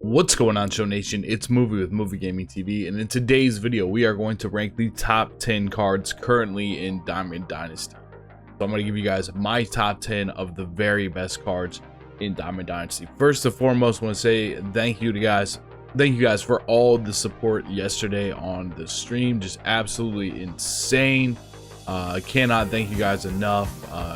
What's going on, Show Nation? It's Movie with Movie Gaming TV, and in today's video we are going to rank the top 10 cards currently in Diamond Dynasty. So I'm going to give you guys my top 10 of the very best cards in Diamond Dynasty. First and foremost, I want to say thank you guys for all the support yesterday on the stream. Just absolutely insane. I cannot thank you guys enough.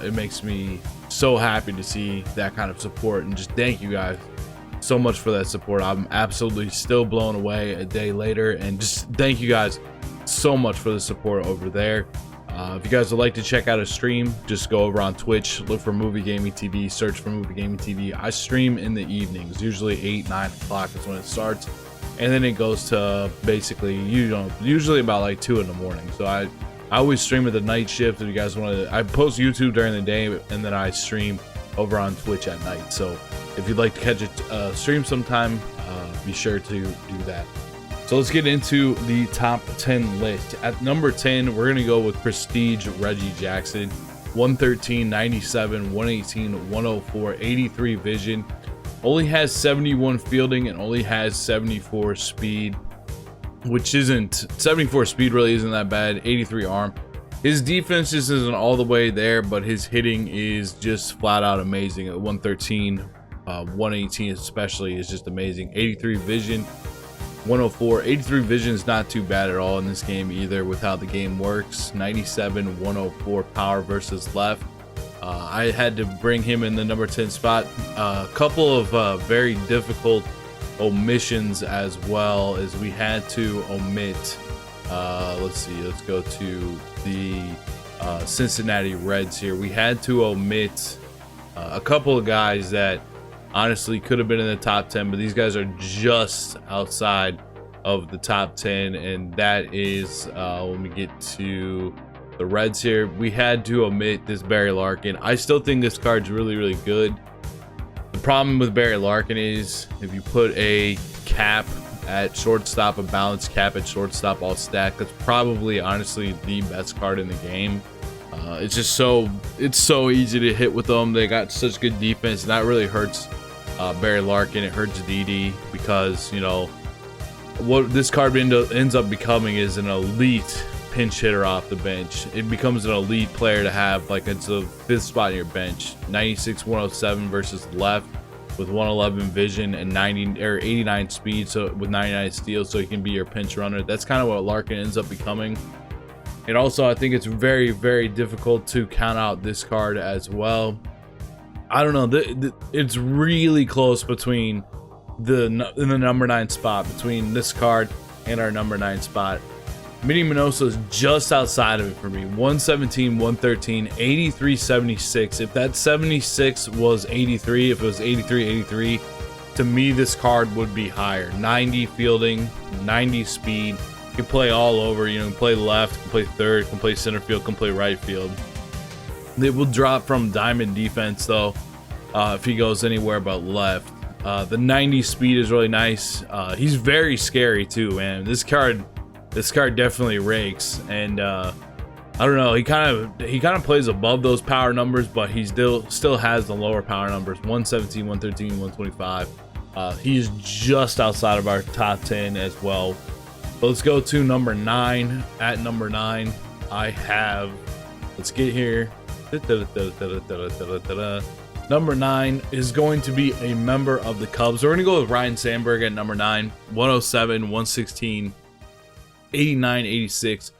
It makes me so happy to see that kind of support, and just thank you guys so much for that support. I'm absolutely still blown away a day later, and just thank you guys so much for the support over there. If you guys would like to check out a stream, just go over on Twitch, look for Movie Gaming TV, search for Movie Gaming TV. I stream in the evenings, usually 8-9 o'clock is when it starts, and then it goes to basically usually about like 2 in the morning. So I always stream at the night shift. If you guys want to, I post YouTube during the day, and then I stream over on Twitch at night. So if you'd like to catch a stream sometime, be sure to do that. So let's get into the top 10 list. At number 10, we're gonna go with Prestige Reggie Jackson. 113, 97, 118, 104, 83 vision. Only has 71 fielding and only has 74 speed, which isn't 74 speed really isn't that bad. 83 arm. His defense just isn't all the way there, but his hitting is just flat out amazing. At 113, 118 especially is just amazing. 83 vision, 104. 83 vision is not too bad at all in this game either with how the game works. 97, 104 power versus left. I had to bring him in the number 10 spot. A couple of very difficult omissions as well, as we had to omit let's go to the Cincinnati Reds here. We had to omit a couple of guys that honestly could have been in the top 10, but these guys are just outside of the top 10, and that is when we get to the Reds here, we had to omit this Barry Larkin. I still think this card's really good. The problem with Barry Larkin is if you put a cap at shortstop, a balanced cap at shortstop all stack, that's probably honestly the best card in the game. It's just so easy to hit with them. They got such good defense, and that really hurts Barry Larkin. It hurts DD because, you know, what this card ends up becoming is an elite pinch hitter off the bench. It becomes an elite player to have, like it's a 5th spot in your bench. 96, 107 versus left with 111 vision and 89 speed, so with 99 steals, so he can be your pinch runner. That's kind of what Larkin ends up becoming. And also, I think it's very difficult to count out this card as well. I don't know, it's really close between the number 9 spot, between this card and our number 9 spot. Minnie Minoso is just outside of it for me. 117, 113, 83, 76. If that 76 was 83, if it was 83, 83, to me this card would be higher. 90 fielding, 90 speed. You can play all over. You know, can play left, can play third, can play center field, can play right field. It will drop from diamond defense though if he goes anywhere but left. The 90 speed is really nice. He's very scary too, man. This card definitely rakes, and I don't know, he kind of plays above those power numbers, but he still has the lower power numbers. 117, 113, 125. He's just outside of our top 10 as well. But let's go to number 9. At number 9, I have, let's get here. Number 9 is going to be a member of the Cubs. We're going to go with Ryan Sandberg at number 9. 107, 116, 89, 86,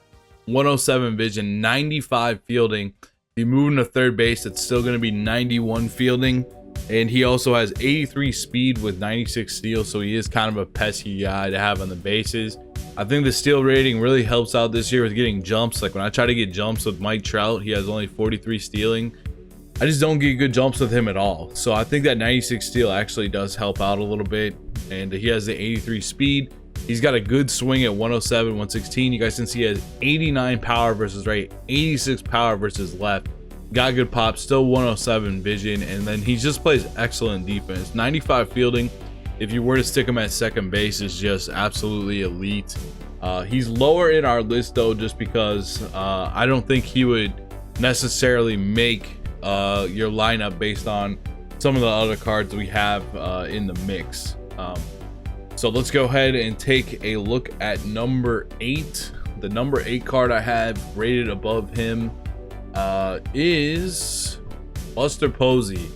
107 vision, 95 fielding. If you move him to third base, it's still going to be 91 fielding, and he also has 83 speed with 96 steals, so he is kind of a pesky guy to have on the bases. I think the steal rating really helps out this year with getting jumps. Like when I try to get jumps with Mike Trout, he has only 43 stealing. I just don't get good jumps with him at all, so I think that 96 steal actually does help out a little bit, and he has the 83 speed. He's got a good swing at 107, 116. You guys can see he has 89 power versus right, 86 power versus left. Got good pop, still 107 vision, and then he just plays excellent defense. 95 fielding, if you were to stick him at second base, is just absolutely elite. He's lower in our list though, just because I don't think he would necessarily make your lineup based on some of the other cards we have in the mix. So let's go ahead and take a look at number 8. The number 8 card I have rated above him is Buster Posey.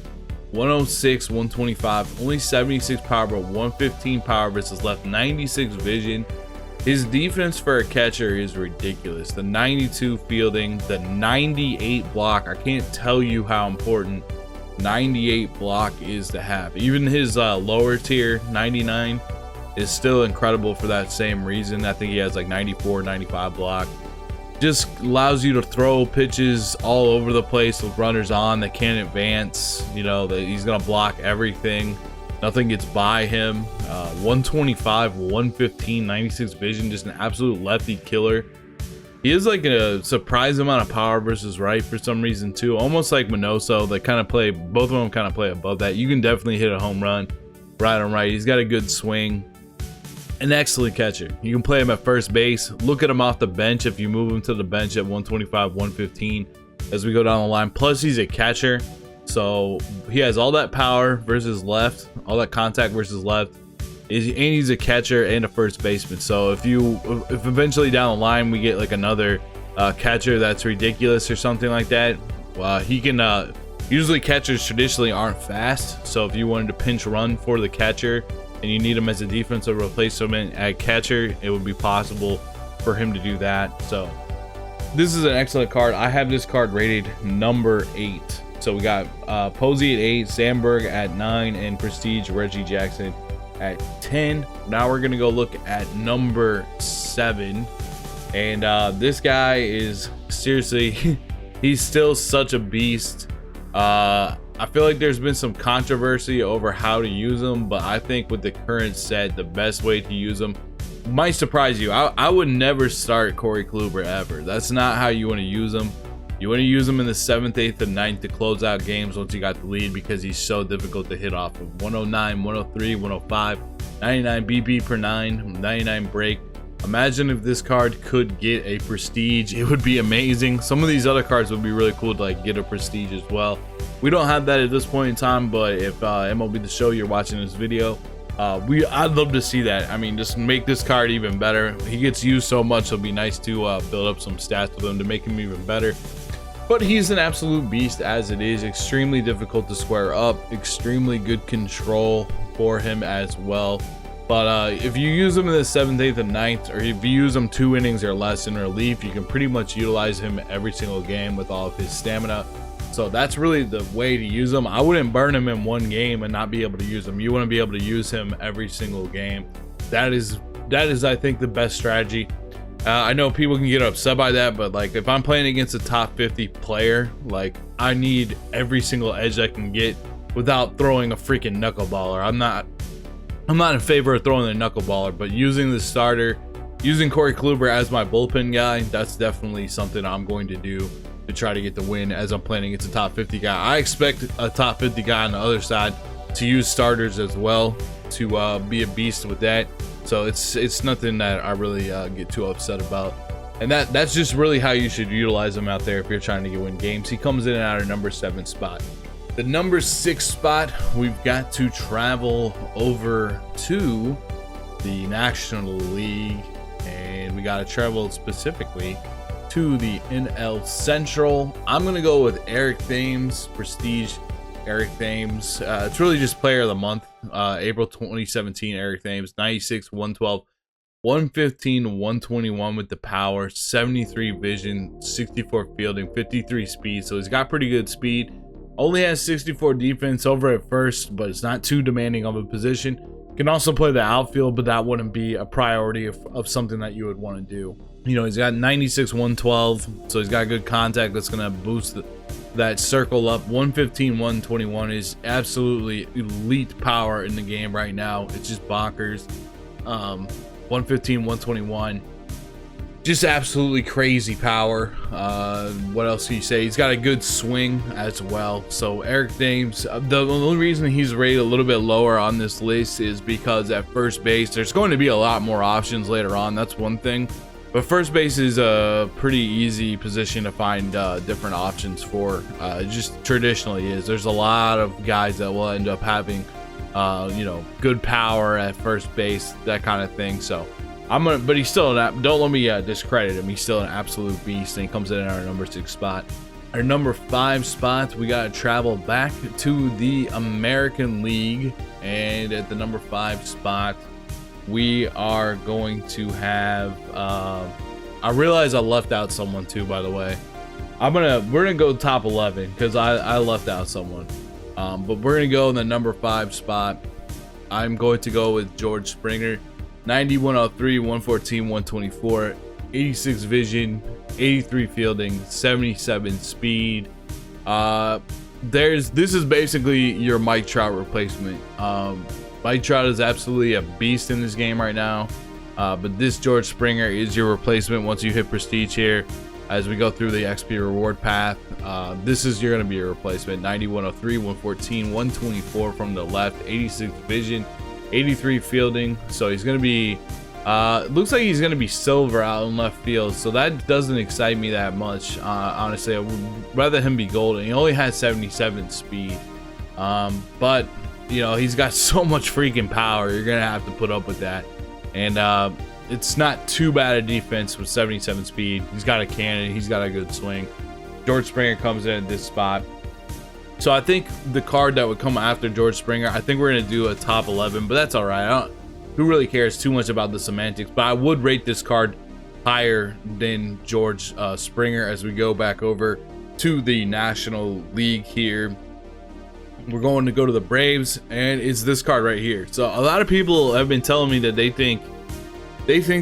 106, 125, only 76 power, but 115 power versus left, 96 vision. His defense for a catcher is ridiculous. The 92 fielding, the 98 block. I can't tell you how important 98 block is to have. Even his lower tier 99 is still incredible for that same reason. I think he has like 94, 95 block. Just allows you to throw pitches all over the place with runners on that can't advance. You know, that he's gonna block everything. Nothing gets by him. 125, 115, 96 vision, just an absolute lefty killer. He has like a surprise amount of power versus right for some reason too. Almost like Minoso. They kind of play, both of them kind of play above that. You can definitely hit a home run right on right. He's got a good swing. An excellent catcher. You can play him at first base. Look at him off the bench if you move him to the bench at 125, 115 as we go down the line. Plus he's a catcher. So he has all that power versus left, all that contact versus left, and he's a catcher and a first baseman. So if eventually down the line we get like another catcher that's ridiculous or something like that, he can. Usually catchers traditionally aren't fast, so if you wanted to pinch run for the catcher and you need him as a defensive replacement at catcher, it would be possible for him to do that. So this is an excellent card. I have this card rated number 8. So we got Posey at 8, Sandberg at 9, and Prestige Reggie Jackson at 10. Now we're gonna go look at number 7, and this guy is seriously, he's still such a beast. I feel like there's been some controversy over how to use him, but I think with the current set, the best way to use him might surprise you. I would never start Corey Kluber ever. That's not how you want to use him. You want to use him in the 7th, 8th, and 9th to close out games once you got the lead, because he's so difficult to hit off of. 109, 103, 105, 99 BP per 9, 99 break. Imagine if this card could get a prestige. It would be amazing. Some of these other cards would be really cool to like get a prestige as well. We don't have that at this point in time, but if MLB The Show, you're watching this video, I'd love to see that. I mean, just make this card even better. He gets used so much, it'll be nice to build up some stats with him to make him even better. But he's an absolute beast as it is. Extremely difficult to square up. Extremely good control for him as well. But if you use him in the 7th, 8th, and 9th, or if you use him 2 innings or less in relief, you can pretty much utilize him every single game with all of his stamina. So that's really the way to use him. I wouldn't burn him in one game and not be able to use him. You want to be able to use him every single game. That is I think the best strategy. I know people can get upset by that, but like if I'm playing against a top 50 player, like I need every single edge I can get without throwing a freaking knuckleballer. I'm not in favor of throwing the knuckleballer, but using the starter, using Corey Kluber as my bullpen guy, that's definitely something I'm going to do to try to get the win as I'm playing against a top 50 guy. I expect a top 50 guy on the other side to use starters as well, to be a beast with that. So it's nothing that I really get too upset about. And that's just really how you should utilize him out there if you're trying to win games. He comes in and out of number 7 spot. The number 6 spot, we've got to travel over to the National League, and we got to travel specifically to the NL Central. I'm going to go with Eric Thames, Prestige Eric Thames. It's really just player of the month. April 2017, Eric Thames, 96, 112, 115, 121 with the power, 73 vision, 64 fielding, 53 speed. So he's got pretty good speed. Only has 64 defense over at first, but it's not too demanding of a position. Can also play the outfield, but that wouldn't be a priority of something that you would want to do. You know, he's got 96, 112, so he's got good contact that's going to boost that circle up. 115, 121 is absolutely elite power in the game right now. It's just bonkers. 115, 121. Just absolutely crazy power. What else can you say? He's got a good swing as well. So Eric Thames, the only reason he's rated a little bit lower on this list is because at first base, there's going to be a lot more options later on. That's one thing. But first base is a pretty easy position to find different options for. It just traditionally is. There's a lot of guys that will end up having you know, good power at first base, that kind of thing. So but he's still don't let me discredit him. He's still an absolute beast, and he comes in at our number 6 spot. Our number 5 spot, we got to travel back to the American League, and at the number 5 spot, we are going to have. I realize I left out someone too, by the way. We're gonna go top 11 because I left out someone. But we're gonna go in the number 5 spot. I'm going to go with George Springer. 90, 103, 114, 124, 86 vision, 83 fielding, 77 speed. This is basically your Mike Trout replacement. Mike Trout is absolutely a beast in this game right now, but this George Springer is your replacement once you hit prestige here. As we go through the XP reward path, this is going to be your replacement. 90, 103, 114, 124 from the left, 86 vision, 83 fielding. So he's going to be looks like he's going to be silver out in left field, so that doesn't excite me that much. Honestly, I would rather him be golden. He only has 77 speed, but you know, he's got so much freaking power. You're going to have to put up with that. And it's not too bad a defense with 77 speed. He's got a cannon, he's got a good swing. George Springer comes in at this spot. So I think the card that would come after George Springer, I think we're going to do a top 11, but that's all right. Who really cares too much about the semantics? But I would rate this card higher than George Springer as we go back over to the National League here. We're going to go to the Braves, and it's this card right here. So a lot of people have been telling me that they think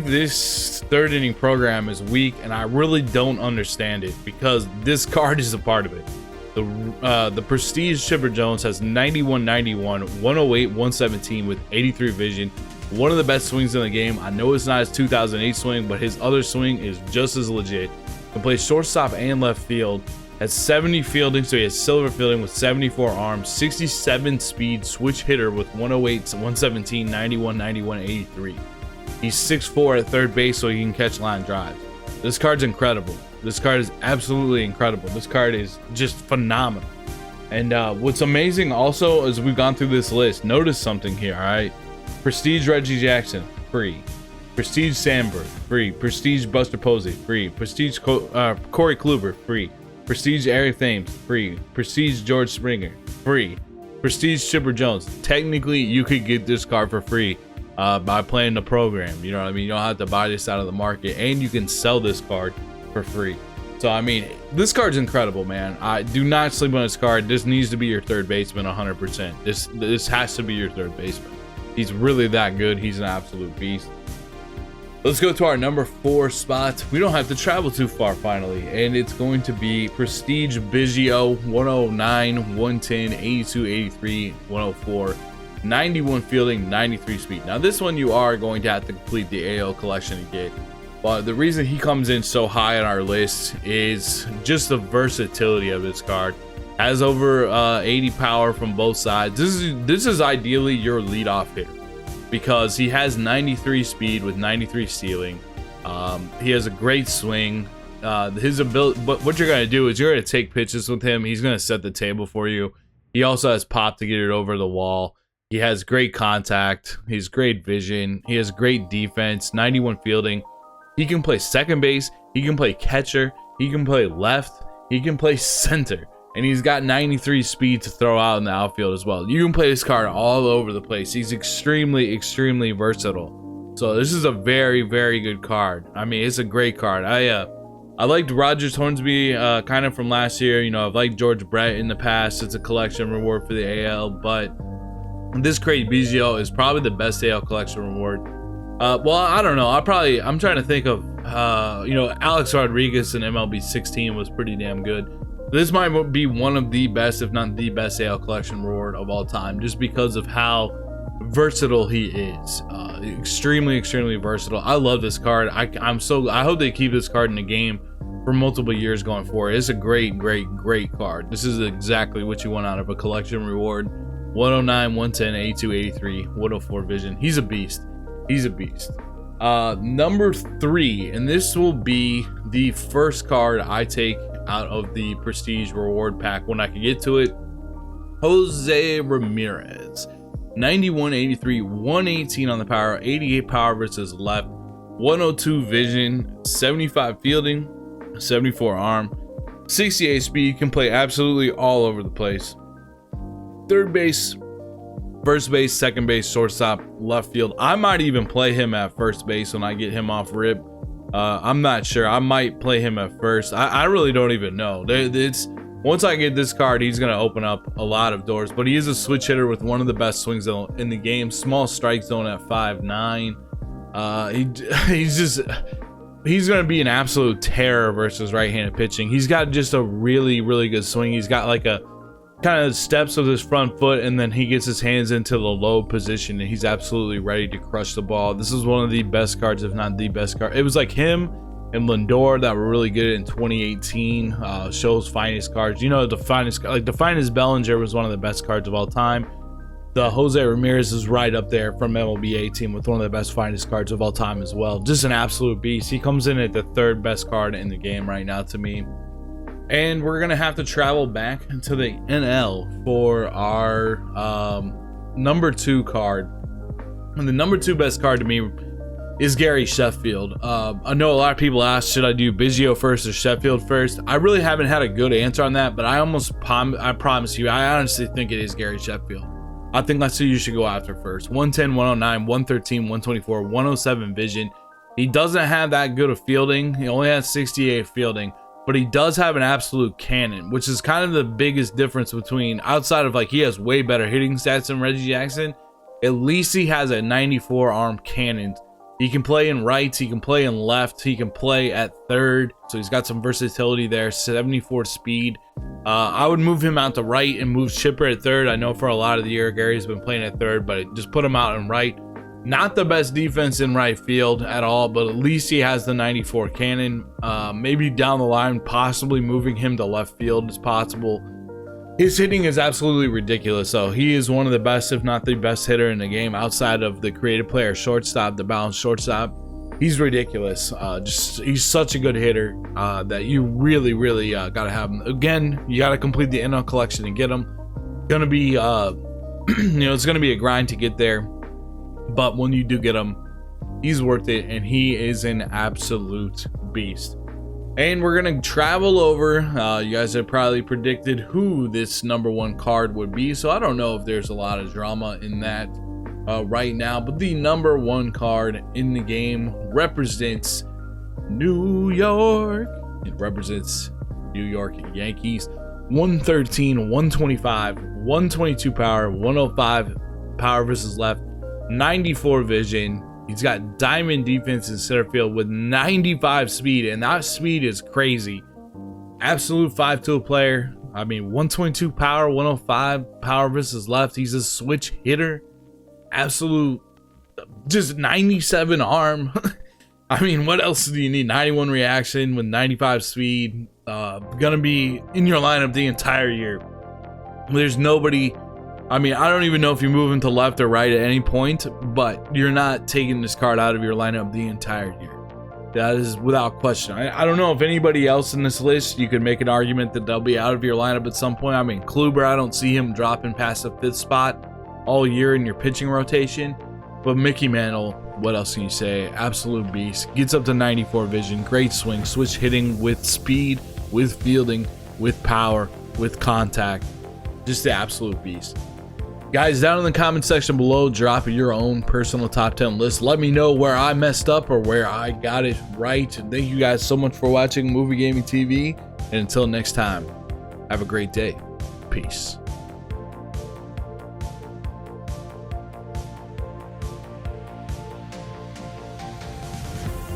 this third inning program is weak, and I really don't understand it because this card is a part of it. The Prestige Chipper Jones has 91, 91, 108, 117 with 83 vision. One of the best swings in the game. I know it's not his 2008 swing, but his other swing is just as legit. Can play shortstop and left field. Has 70 fielding, so he has silver fielding with 74 arms, 67 speed, switch hitter with 108, 117, 91, 91, 83. He's 6'4" at third base, so he can catch line drives. This card's incredible. This card is absolutely incredible. This card is just phenomenal. And what's amazing also as we've gone through this list, notice something here, all right? Prestige Reggie Jackson, free. Prestige Sandberg, free. Prestige Buster Posey, free. Prestige Corey Kluber, free. Prestige Eric Thames, free. Prestige George Springer, free. Prestige Chipper Jones. Technically, you could get this card for free by playing the program. You know what I mean? You don't have to buy this out of the market, and you can sell this card for free. So I mean, this card's incredible, man. I do not sleep on this card. This needs to be your third baseman 100%. This has to be your third baseman. He's really that good. He's an absolute beast. Let's go to our number 4 spot. We don't have to travel too far finally, and it's going to be Prestige Biggio, 109, 110, 82, 83, 104, 91 fielding, 93 speed. Now this one you are going to have to complete the AL collection to get. But the reason he comes in so high on our list is just the versatility of this card. Has over 80 power from both sides. This is ideally your leadoff hitter because he has 93 speed with 93 stealing. He has a great swing. His ability, but what you're gonna do is you're gonna take pitches with him. He's gonna set the table for you. He also has pop to get it over the wall. He has great contact. He's great vision. He has great defense. 91 fielding. He can play second base. He can play catcher. He can play left. He can play center. And he's got 93 speed to throw out in the outfield as well. You can play this card all over the place. He's extremely, extremely versatile. So this is a very, very good card. I mean, it's a great card. I liked Rogers Hornsby kind of from last year. You know, I've liked George Brett in the past. It's a collection reward for the AL. But this Craig Biggio is probably the best AL collection reward. Well, I don't know. I'm trying to think of, you know, Alex Rodriguez in MLB 16 was pretty damn good. This might be one of the best, if not the best AL collection reward of all time, just because of how versatile he is. Extremely, extremely versatile. I love this card. I hope they keep this card in the game for multiple years going forward. It's a great, great, great card. This is exactly what you want out of a collection reward. 109, 110, 82, 83, 104 vision. He's a beast. He's a beast. Number 3, and this will be the first card I take out of the Prestige reward pack when I can get to it. Jose Ramirez. 91, 83, 118 on the power, 88 power versus left, 102 vision, 75 fielding, 74 arm, 68 speed. Can play absolutely all over the place. Third base, first base, second base, shortstop, left field. I might even play him at first base when I get him off rip. I'm not sure. I might play him at first. I really don't even know. Once I get this card, he's going to open up a lot of doors. But he is a switch hitter with one of the best swings in the game. Small strike zone at 5'9". He's going to be an absolute terror versus right-handed pitching. He's got just a really, really good swing. He's got like a kind of steps with his front foot, and then he gets his hands into the low position, and he's absolutely ready to crush the ball. This is one of the best cards, if not the best card. It was like him and Lindor that were really good in 2018. Show's finest cards. You know, the finest Bellinger was one of the best cards of all time. The Jose Ramirez is right up there from MLB 18 with one of the best finest cards of all time as well. Just an absolute beast. He comes in at the third best card in the game right now to me. And we're going to have to travel back to the NL for our number 2 card. And the number 2 best card to me is Gary Sheffield. I know a lot of people ask, should I do Biggio first or Sheffield first? I really haven't had a good answer on that, but I promise you, I honestly think it is Gary Sheffield. I think that's who you should go after first. 110, 109, 113, 124, 107 vision. He doesn't have that good of fielding. He only has 68 fielding. But he does have an absolute cannon, which is kind of the biggest difference between, outside of like he has way better hitting stats than Reggie Jackson. At least he has a 94 arm cannon. He can play in rights, he can play in left, he can play at third. So he's got some versatility there. 74 speed. I would move him out to right and move Chipper at third. I know for a lot of the year Gary's been playing at third, but just put him out in right. Not the best defense in right field at all, but at least he has the 94 cannon. Maybe down the line, possibly moving him to left field is possible. His hitting is absolutely ridiculous, though. He is one of the best, if not the best hitter in the game outside of the creative player shortstop, the balanced shortstop. He's ridiculous. He's such a good hitter that you really, really got to have him. Again, you got to complete the NL collection and get him. Gonna be, it's gonna be a grind to get there. But when you do get him, he's worth it, and he is an absolute beast. And we're going to travel over. You guys have probably predicted who this number 1 card would be, so I don't know if there's a lot of drama in that right now. But the number 1 card in the game represents New York. It represents New York Yankees. 113, 125, 122 power, 105 power versus left. 94 vision. He's got diamond defense in center field with 95 speed, and that speed is crazy. Absolute 5-tool player. I mean, 122 power, 105 power versus left. He's a switch hitter. Absolute, just 97 arm. I mean, what else do you need? 91 reaction with 95 speed. Gonna be in your lineup the entire year. There's nobody. I mean, I don't even know if you move him to left or right at any point, but you're not taking this card out of your lineup the entire year. That is without question. I don't know if anybody else in this list, you could make an argument that they'll be out of your lineup at some point. I mean, Kluber, I don't see him dropping past the 5th spot all year in your pitching rotation. But Mickey Mantle, what else can you say? Absolute beast. Gets up to 94 vision. Great swing. Switch hitting with speed, with fielding, with power, with contact. Just the absolute beast. Guys, down in the comment section below, drop your own personal top 10 list. Let me know where I messed up or where I got it right. And thank you guys so much for watching Movie Gaming TV. And until next time, have a great day. Peace.